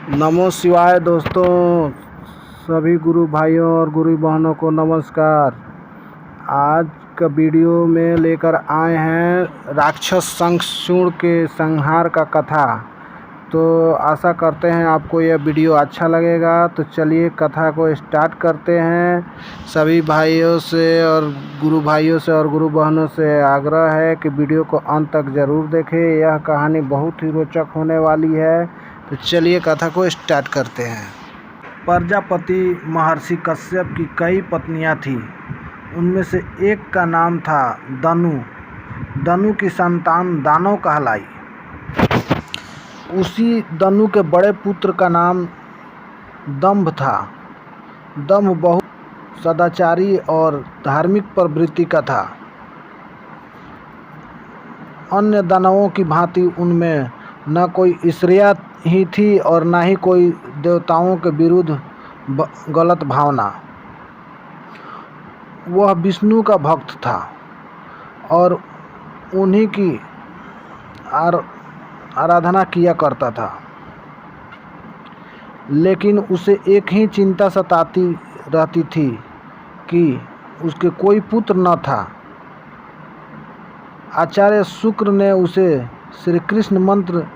नमो शिवाय दोस्तों, सभी गुरु भाइयों और गुरु बहनों को नमस्कार। आज का वीडियो में लेकर आए हैं राक्षस शंखचूड़ के संहार का कथा। तो आशा करते हैं आपको यह वीडियो अच्छा लगेगा। तो चलिए कथा को स्टार्ट करते हैं। सभी भाइयों से और गुरु भाइयों से और गुरु बहनों से आग्रह है कि वीडियो को अंत तक ज़रूर देखें। यह कहानी बहुत ही रोचक होने वाली है। तो चलिए कथा को स्टार्ट करते हैं। प्रजापति महर्षि कश्यप की कई पत्नियां थीं। उनमें से एक का नाम था दनु। दनु की संतान दानव कहलाई। उसी दनु के बड़े पुत्र का नाम दंभ था। दंभ बहुत सदाचारी और धार्मिक प्रवृत्ति का था। अन्य दानवों की भांति उनमें न कोई ईर्ष्या ही थी और न ही कोई देवताओं के विरुद्ध गलत भावना। वह विष्णु का भक्त था और उन्हीं की आराधना किया करता था। लेकिन उसे एक ही चिंता सताती रहती थी कि उसके कोई पुत्र न था। आचार्य शुक्र ने उसे श्री कृष्ण मंत्र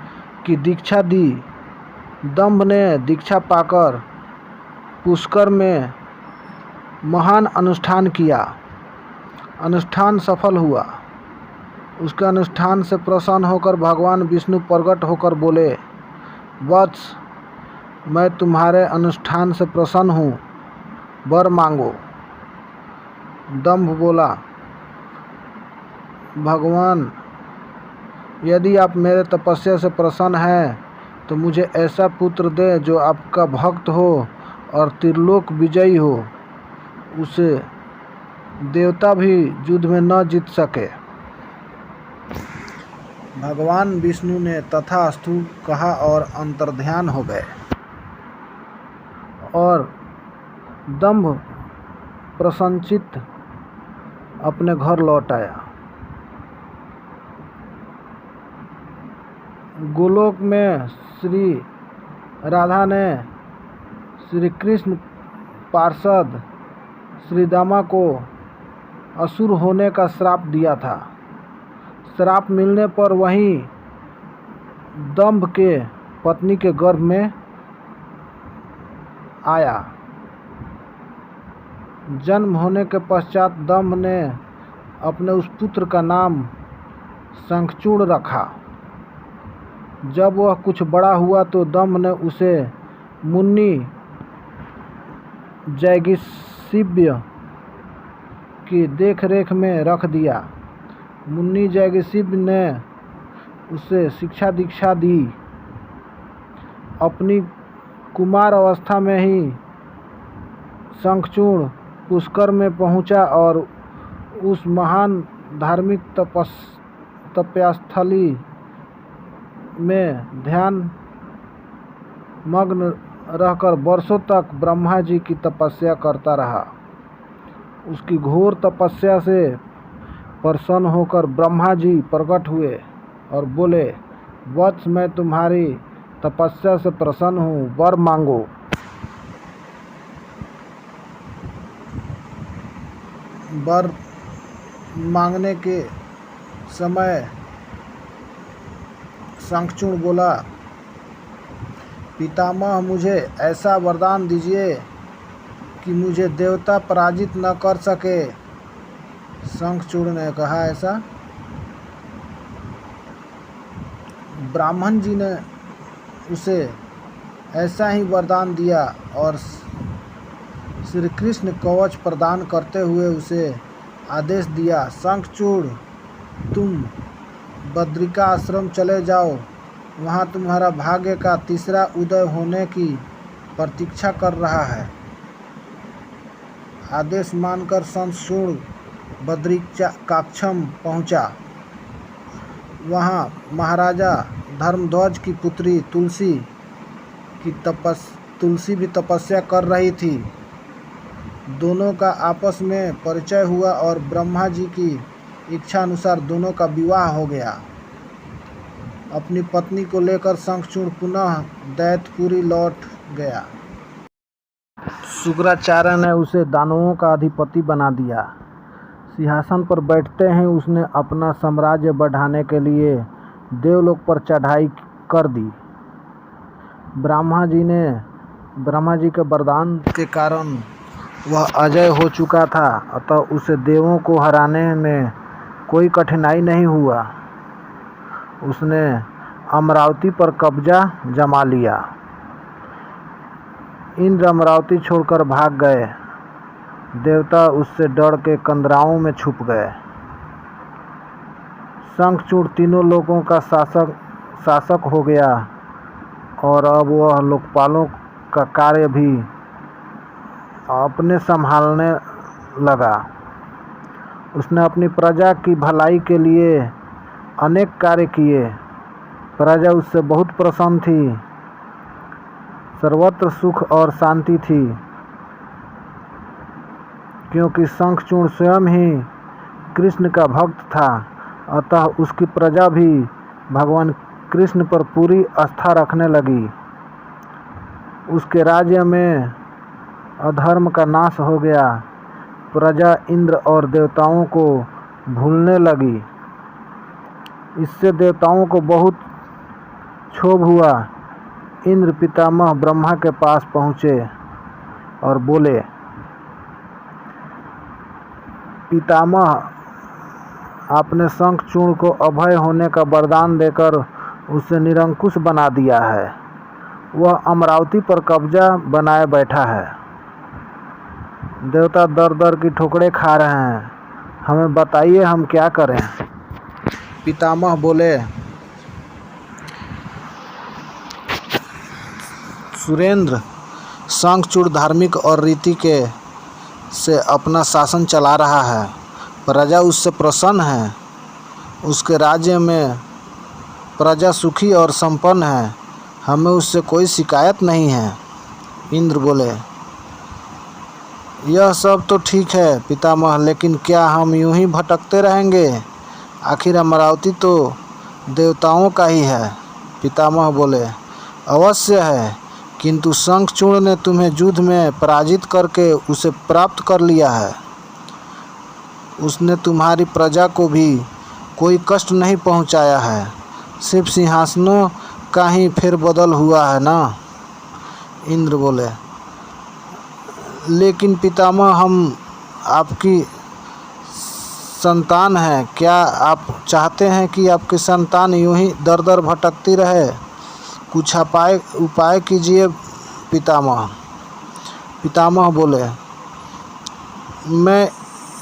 की दीक्षा दी। दंभ ने दीक्षा पाकर पुष्कर में महान अनुष्ठान किया। अनुष्ठान सफल हुआ। उसके अनुष्ठान से प्रसन्न होकर भगवान विष्णु प्रकट होकर बोले, वत्स, मैं तुम्हारे अनुष्ठान से प्रसन्न हूँ, वर मांगो। दंभ बोला, भगवान, यदि आप मेरे तपस्या से प्रसन्न हैं तो मुझे ऐसा पुत्र दे जो आपका भक्त हो और त्रिलोक विजयी हो। उसे देवता भी युद्ध में न जीत सके। भगवान विष्णु ने तथास्तु कहा और अंतर्ध्यान हो गए और दंभ प्रसन्नचित्त अपने घर लौट आया। गोलोक में श्री राधा ने श्री कृष्ण पार्षद श्री दामा को असुर होने का श्राप दिया था। श्राप मिलने पर वहीं दंभ के पत्नी के गर्भ में आया। जन्म होने के पश्चात दंभ ने अपने उस पुत्र का नाम शंखचूड़ रखा। जब वह कुछ बड़ा हुआ तो दंभ ने उसे मुन्नी जैगिशिब्य की देखरेख में रख दिया। मुन्नी जैगिशिब्य ने उसे शिक्षा दीक्षा दी। अपनी कुमार अवस्था में ही शंखचूड़ पुष्कर में पहुंचा और उस महान धार्मिक तपस्यास्थली में ध्यान मग्न रहकर वर्षों तक ब्रह्मा जी की तपस्या करता रहा। उसकी घोर तपस्या से प्रसन्न होकर ब्रह्मा जी प्रकट हुए और बोले, वत्स, मैं तुम्हारी तपस्या से प्रसन्न हूँ, वर मांगो। वर मांगने के समय शंखचूड़ बोला, पितामह, मुझे ऐसा वरदान दीजिए कि मुझे देवता पराजित न कर सके। शंखचूड़ ने कहा, ऐसा? ब्राह्मण जी ने उसे ऐसा ही वरदान दिया और श्री कृष्ण कवच प्रदान करते हुए उसे आदेश दिया, शंखचूड़, तुम बद्रिका आश्रम चले जाओ। वहाँ तुम्हारा भाग्य का तीसरा उदय होने की प्रतीक्षा कर रहा है। आदेश मानकर शंखचूड़ बद्रिकाश्रम पहुँचा। वहाँ महाराजा धर्मध्वज की पुत्री तुलसी भी तपस्या कर रही थी। दोनों का आपस में परिचय हुआ और ब्रह्मा जी की इच्छा अनुसार दोनों का विवाह हो गया। अपनी पत्नी को लेकर शंखचूड़ पुनः दैत्यपुरी लौट गया। शुक्राचार्य ने उसे दानवों का अधिपति बना दिया। सिंहासन पर बैठते ही उसने अपना साम्राज्य बढ़ाने के लिए देवलोक पर चढ़ाई कर दी। ब्रह्मा जी के वरदान के कारण वह अजय हो चुका था, अतः उसे देवों को हराने में कोई कठिनाई नहीं हुआ। उसने अमरावती पर कब्जा जमा लिया। इंद्र अमरावती छोड़कर भाग गए। देवता उससे डर के कंदराओं में छुप गए। शंखचूड़ तीनों लोगों का शासक हो गया और अब वह लोकपालों का कार्य भी अपने संभालने लगा। उसने अपनी प्रजा की भलाई के लिए अनेक कार्य किए। प्रजा उससे बहुत प्रसन्न थी। सर्वत्र सुख और शांति थी, क्योंकि शंखचूड़ स्वयं ही कृष्ण का भक्त था। अतः उसकी प्रजा भी भगवान कृष्ण पर पूरी आस्था रखने लगी। उसके राज्य में अधर्म का नाश हो गया। प्रजा इंद्र और देवताओं को भूलने लगी। इससे देवताओं को बहुत क्षोभ हुआ। इंद्र पितामह ब्रह्मा के पास पहुँचे और बोले, पितामह, आपने शंखचूड़ को अभय होने का वरदान देकर उसे निरंकुश बना दिया है। वह अमरावती पर कब्जा बनाए बैठा है। देवता दर दर की ठोकरें खा रहे हैं। हमें बताइए हम क्या करें। पितामह बोले, सुरेंद्र, शंखचूड़ धार्मिक और रीति के से अपना शासन चला रहा है। प्रजा उससे प्रसन्न है। उसके राज्य में प्रजा सुखी और संपन्न है। हमें उससे कोई शिकायत नहीं है। इंद्र बोले, यह सब तो ठीक है पितामह, लेकिन क्या हम यूं ही भटकते रहेंगे? आखिर अमरावती तो देवताओं का ही है। पितामह बोले, अवश्य है, किंतु शंखचूड़ ने तुम्हें युद्ध में पराजित करके उसे प्राप्त कर लिया है। उसने तुम्हारी प्रजा को भी कोई कष्ट नहीं पहुंचाया है। सिर्फ सिंहासनों का ही फेरबदल हुआ है ना। इंद्र बोले, लेकिन पितामह, हम आपकी संतान हैं। क्या आप चाहते हैं कि आपकी संतान यूं ही दर दर भटकती रहे? कुछ उपाय कीजिए पितामह। पितामह बोले, मैं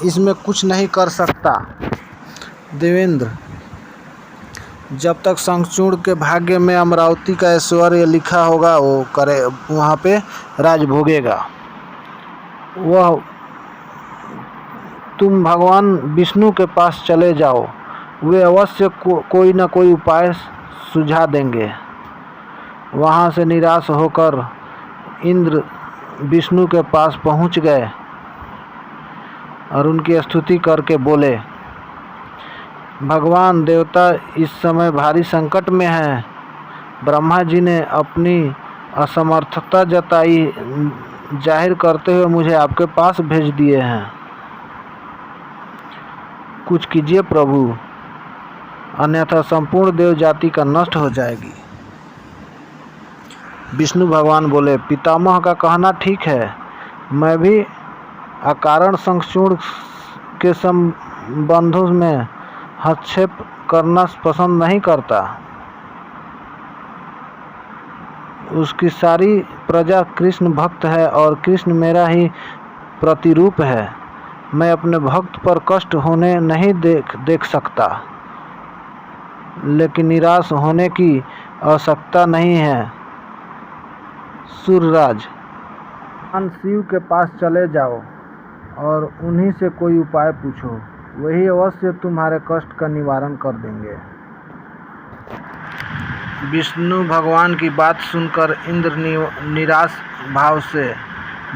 इसमें कुछ नहीं कर सकता देवेंद्र। जब तक शंखचूड़ के भाग्य में अमरावती का ऐश्वर्य लिखा होगा, वो करे वहाँ पे राज भोगेगा। वह तुम भगवान विष्णु के पास चले जाओ, वे अवश्य कोई न कोई उपाय सुझा देंगे। वहाँ से निराश होकर इंद्र विष्णु के पास पहुँच गए और उनकी स्तुति करके बोले, भगवान देवता इस समय भारी संकट में हैं। ब्रह्मा जी ने अपनी असमर्थता जाहिर करते हुए मुझे आपके पास भेज दिए हैं। कुछ कीजिए प्रभु, अन्यथा संपूर्ण देव जाति का नष्ट हो जाएगी। विष्णु भगवान बोले, पितामह का कहना ठीक है। मैं भी अकारण शंखचूड़ के संबंधों में हस्तक्षेप करना पसंद नहीं करता। उसकी सारी प्रजा कृष्ण भक्त है और कृष्ण मेरा ही प्रतिरूप है। मैं अपने भक्त पर कष्ट होने नहीं देख सकता, लेकिन निराश होने की आवश्यकता नहीं है। सूर्यराज, भगवान शिव के पास चले जाओ और उन्हीं से कोई उपाय पूछो। वही अवश्य तुम्हारे कष्ट का निवारण कर देंगे। विष्णु भगवान की बात सुनकर इंद्र निराश भाव से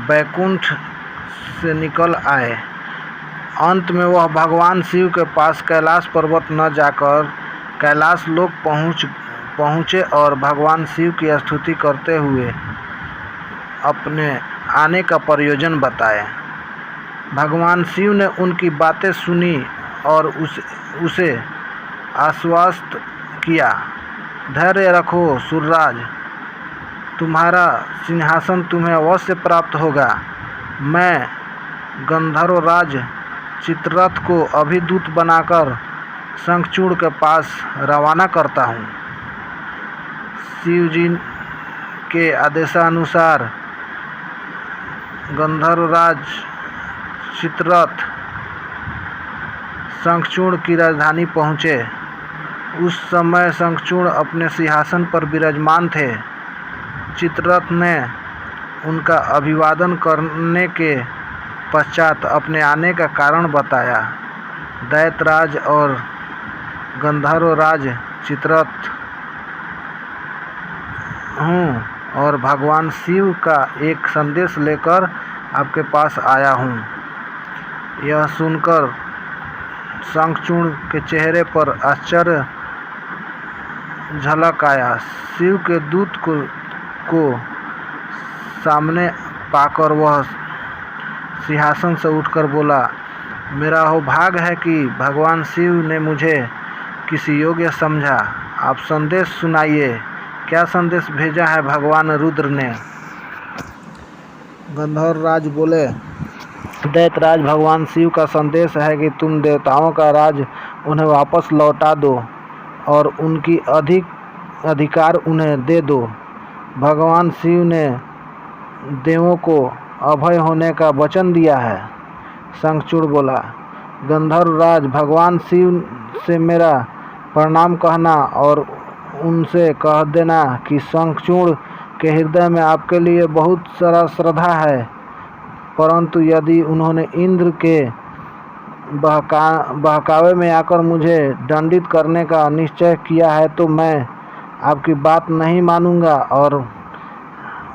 बैकुंठ से निकल आए। अंत में वह भगवान शिव के पास कैलाश पर्वत न जाकर कैलाश लोक पहुँच पहुँचे और भगवान शिव की स्तुति करते हुए अपने आने का प्रयोजन बताया। भगवान शिव ने उनकी बातें सुनी और उसे आश्वस्त किया, धैर्य रखो सूर्यराज, तुम्हारा सिंहासन तुम्हें अवश्य प्राप्त होगा। मैं गंधर्वराज चित्ररथ को अभी दूत बनाकर शंखचूड़ के पास रवाना करता हूँ। शिव जी के आदेशानुसार गंधर्वराज चित्ररथ शंखचूड़ की राजधानी पहुँचे। उस समय शंखचूड़ अपने सिंहासन पर विराजमान थे। चित्ररथ ने उनका अभिवादन करने के पश्चात अपने आने का कारण बताया। दैत्यराज और गंधर्वराज चित्ररथ हूँ और भगवान शिव का एक संदेश लेकर आपके पास आया हूँ। यह सुनकर शंखचूड़ के चेहरे पर आश्चर्य झलक आया। शिव के दूत को सामने पाकर वह सिंहासन से उठकर बोला, मेरा सौभाग्य है कि भगवान शिव ने मुझे किसी योग्य समझा। आप संदेश सुनाइए, क्या संदेश भेजा है भगवान रुद्र ने? गंधर्वराज बोले, दैत्यराज, भगवान शिव का संदेश है कि तुम देवताओं का राज उन्हें वापस लौटा दो और उनकी अधिकार उन्हें दे दो। भगवान शिव ने देवों को अभय होने का वचन दिया है। शंखचूड़ बोला, गंधर्वराज, भगवान शिव से मेरा प्रणाम कहना और उनसे कह देना कि शंखचूड़ के हृदय में आपके लिए बहुत सारा श्रद्धा है, परंतु यदि उन्होंने इंद्र के बहकावे में आकर मुझे दंडित करने का निश्चय किया है तो मैं आपकी बात नहीं मानूंगा और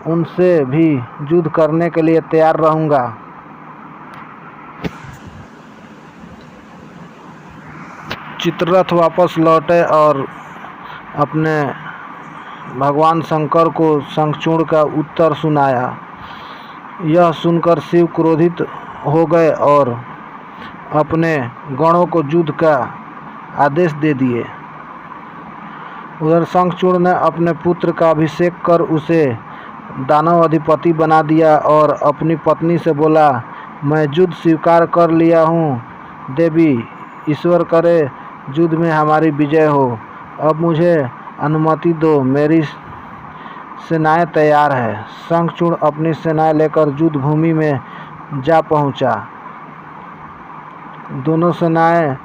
उनसे भी युद्ध करने के लिए तैयार रहूंगा। चित्ररथ वापस लौटे और अपने भगवान शंकर को शंखचूड़ का उत्तर सुनाया। यह सुनकर शिव क्रोधित हो गए और अपने गणों को युद्ध का आदेश दे दिए। उधर शंखचूड़ ने अपने पुत्र का अभिषेक कर उसे दानव अधिपति बना दिया और अपनी पत्नी से बोला, मैं युद्ध स्वीकार कर लिया हूँ। देवी, ईश्वर करे युद्ध में हमारी विजय हो। अब मुझे अनुमति दो, मेरी सेनाएं तैयार है। शंखचूड़ अपनी सेनाएं लेकर युद्ध भूमि में जा पहुंचा। दोनों सेनाएं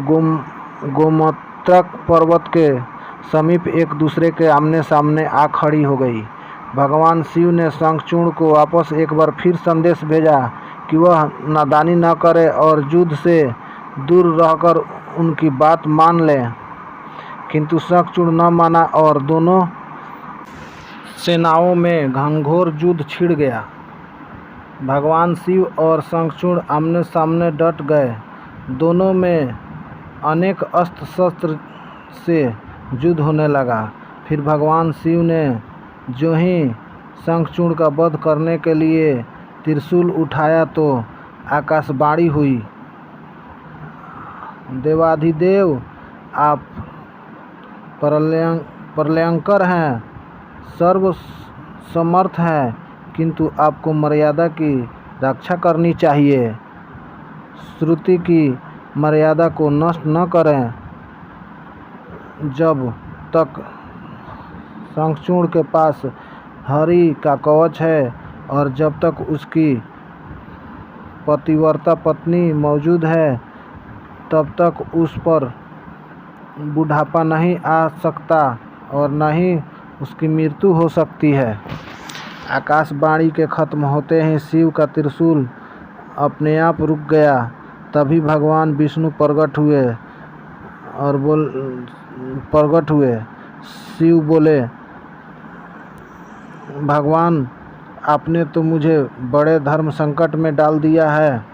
गोमत्रक पर्वत के समीप एक दूसरे के आमने सामने आ खड़ी हो गई। भगवान शिव ने शंखचूड़ को वापस एक बार फिर संदेश भेजा कि वह नादानी न करे और युद्ध से दूर रहकर उनकी बात मान ले, किंतु शंखचूड़ न माना और दोनों सेनाओं में घनघोर युद्ध छिड़ गया। भगवान शिव और शंखचूड़ आमने सामने डट गए। दोनों में अनेक अस्त्र शस्त्र से युद्ध होने लगा। फिर भगवान शिव ने जो ही शंखचूड़ का वध करने के लिए त्रिशूल उठाया तो आकाशवाणी हुई, देवाधिदेव, आप प्रलयंकर हैं, सर्व समर्थ हैं, किंतु आपको मर्यादा की रक्षा करनी चाहिए। श्रुति की मर्यादा को नष्ट न करें। जब तक शंखचूड़ के पास हरि का कवच है और जब तक उसकी पतिव्रता पत्नी मौजूद है, तब तक उस पर बुढ़ापा नहीं आ सकता और न ही उसकी मृत्यु हो सकती है। आकाशवाणी के खत्म होते ही शिव का त्रिशूल अपने आप रुक गया। तभी भगवान विष्णु प्रकट हुए। शिव बोले, भगवान, आपने तो मुझे बड़े धर्म संकट में डाल दिया है।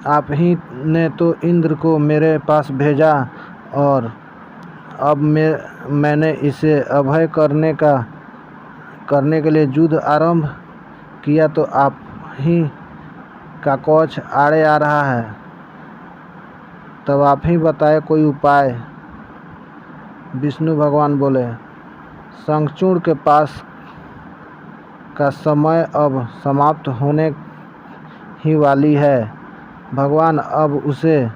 आप ही ने तो इंद्र को मेरे पास भेजा और अब मैंने इसे अभय करने के लिए युद्ध आरंभ किया तो आप ही का कवच आड़े आ रहा है। तब आप ही बताए कोई उपाय। विष्णु भगवान बोले, शंखचूड़ के पास का समय अब समाप्त होने ही वाली है। भगवान अब उसे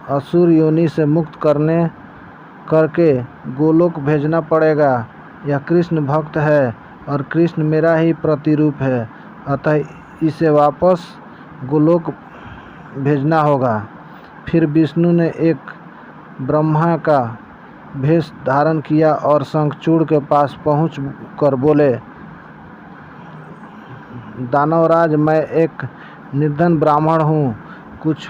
असुर योनि से मुक्त करके गोलोक भेजना पड़ेगा। यह कृष्ण भक्त है और कृष्ण मेरा ही प्रतिरूप है, अतः इसे वापस गोलोक भेजना होगा। फिर विष्णु ने एक ब्रह्मा का भेष धारण किया और शंखचूड़ के पास पहुँच कर बोले, दानवराज, मैं एक निर्धन ब्राह्मण हूँ। कुछ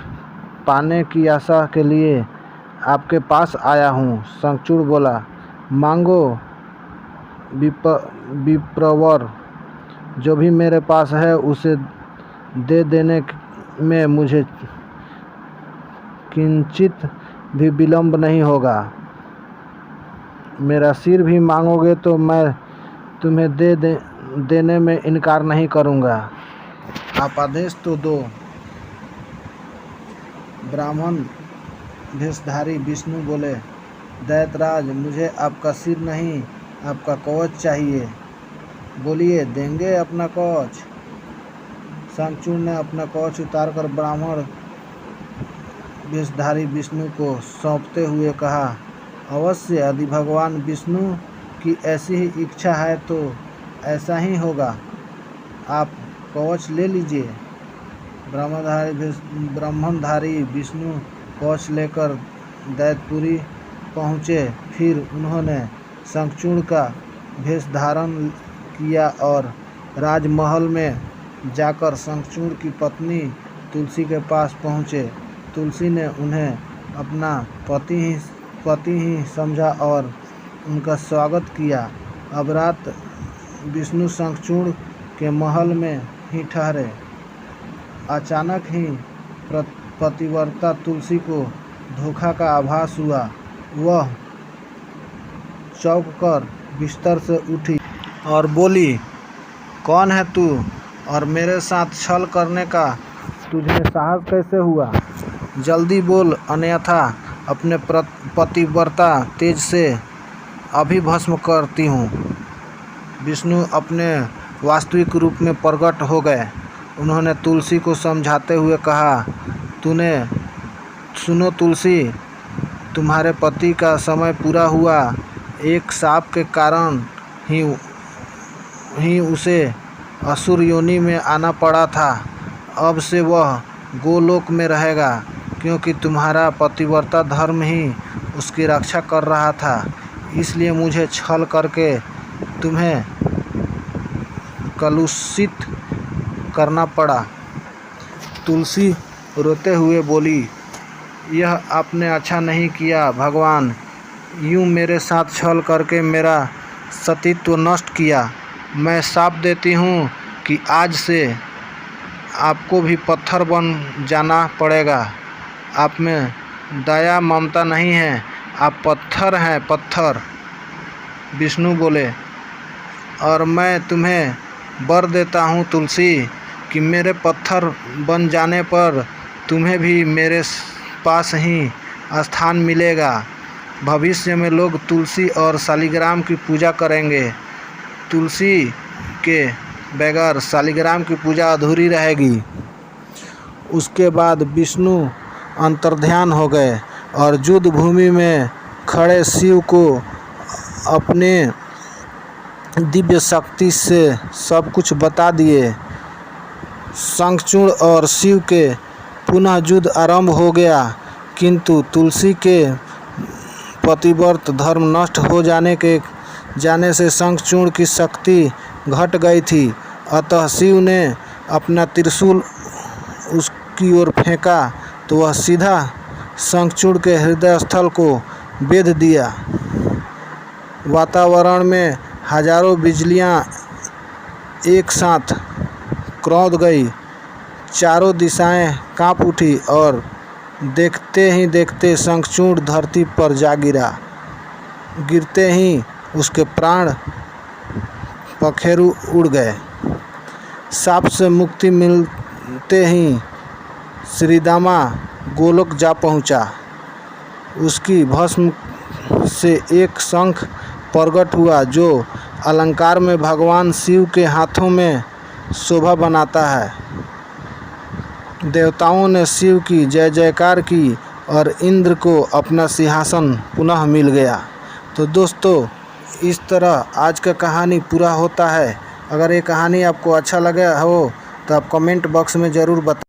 पाने की आशा के लिए आपके पास आया हूँ। शंखचूड़ बोला, मांगो विप्रवर, जो भी मेरे पास है उसे दे देने में मुझे किंचित भी विलंब नहीं होगा। मेरा सिर भी मांगोगे तो मैं तुम्हें देने में इनकार नहीं करूँगा। आप आदेश तो दो। ब्राह्मण भेषधारी विष्णु बोले, दैत्यराज, मुझे आपका सिर नहीं, आपका कवच चाहिए। बोलिए, देंगे अपना कवच। शंखचूड़ ने अपना कवच उतारकर ब्राह्मण भेषधारी विष्णु को सौंपते हुए कहा, अवश्य, यदि भगवान विष्णु की ऐसी ही इच्छा है तो ऐसा ही होगा। आप कवच ले लीजिए। ब्राह्मणधारी विष्णु कवच लेकर दैत्यपुरी पहुँचे। फिर उन्होंने शंखचूड़ का भेष धारण किया और राजमहल में जाकर शंखचूड़ की पत्नी तुलसी के पास पहुँचे। तुलसी ने उन्हें अपना पति ही समझा और उनका स्वागत किया। अब रात विष्णु शंखचूड़ के महल में ही ठहरे। अचानक ही पतिव्रता तुलसी को धोखा का आभास हुआ। वह चौंक कर बिस्तर से उठी और बोली, कौन है तू और मेरे साथ छल करने का तुझे साहस कैसे हुआ? जल्दी बोल, अन्यथा अपने पतिव्रता तेज से अभी भस्म करती हूँ। विष्णु अपने वास्तविक रूप में प्रकट हो गए। उन्होंने तुलसी को समझाते हुए कहा, सुनो तुलसी, तुम्हारे पति का समय पूरा हुआ। एक शाप के कारण ही उसे असुर योनि में आना पड़ा था। अब से वह गोलोक में रहेगा, क्योंकि तुम्हारा पतिव्रता धर्म ही उसकी रक्षा कर रहा था। इसलिए मुझे छल करके तुम्हें कलुषित करना पड़ा। तुलसी रोते हुए बोली, यह आपने अच्छा नहीं किया भगवान। यूँ मेरे साथ छल करके मेरा सतीत्व नष्ट किया। मैं शाप देती हूँ कि आज से आपको भी पत्थर बन जाना पड़ेगा। आप में दया ममता नहीं है, आप पत्थर हैं, पत्थर। विष्णु बोले, और मैं तुम्हें वर देता हूँ तुलसी कि मेरे पत्थर बन जाने पर तुम्हें भी मेरे पास ही स्थान मिलेगा। भविष्य में लोग तुलसी और शालिग्राम की पूजा करेंगे। तुलसी के बगैर शालिग्राम की पूजा अधूरी रहेगी। उसके बाद विष्णु अंतर्ध्यान हो गए और युद्ध भूमि में खड़े शिव को अपने दिव्य शक्ति से सब कुछ बता दिए। शंखचूड़ और शिव के पुनः युद्ध आरंभ हो गया, किंतु तुलसी के पतिव्रत धर्म नष्ट हो जाने से शंखचूड़ की शक्ति घट गई थी। अतः शिव ने अपना त्रिशूल उसकी ओर फेंका तो वह सीधा शंखचूड़ के हृदय स्थल को बेध दिया। वातावरण में हजारों बिजलियां एक साथ कौंध गई। चारों दिशाएं कांप उठी और देखते ही देखते शंखचूड़ धरती पर जा गिरा। गिरते ही उसके प्राण पखेरु उड़ गए। साप से मुक्ति मिलते ही श्रीदामा गोलोक जा पहुँचा। उसकी भस्म से एक शंख प्रकट हुआ जो अलंकार में भगवान शिव के हाथों में शोभा बनाता है। देवताओं ने शिव की जय जयकार की और इंद्र को अपना सिंहासन पुनः मिल गया। तो दोस्तों, इस तरह आज का कहानी पूरा होता है। अगर ये कहानी आपको अच्छा लगा हो तो आप कमेंट बॉक्स में ज़रूर बताएं।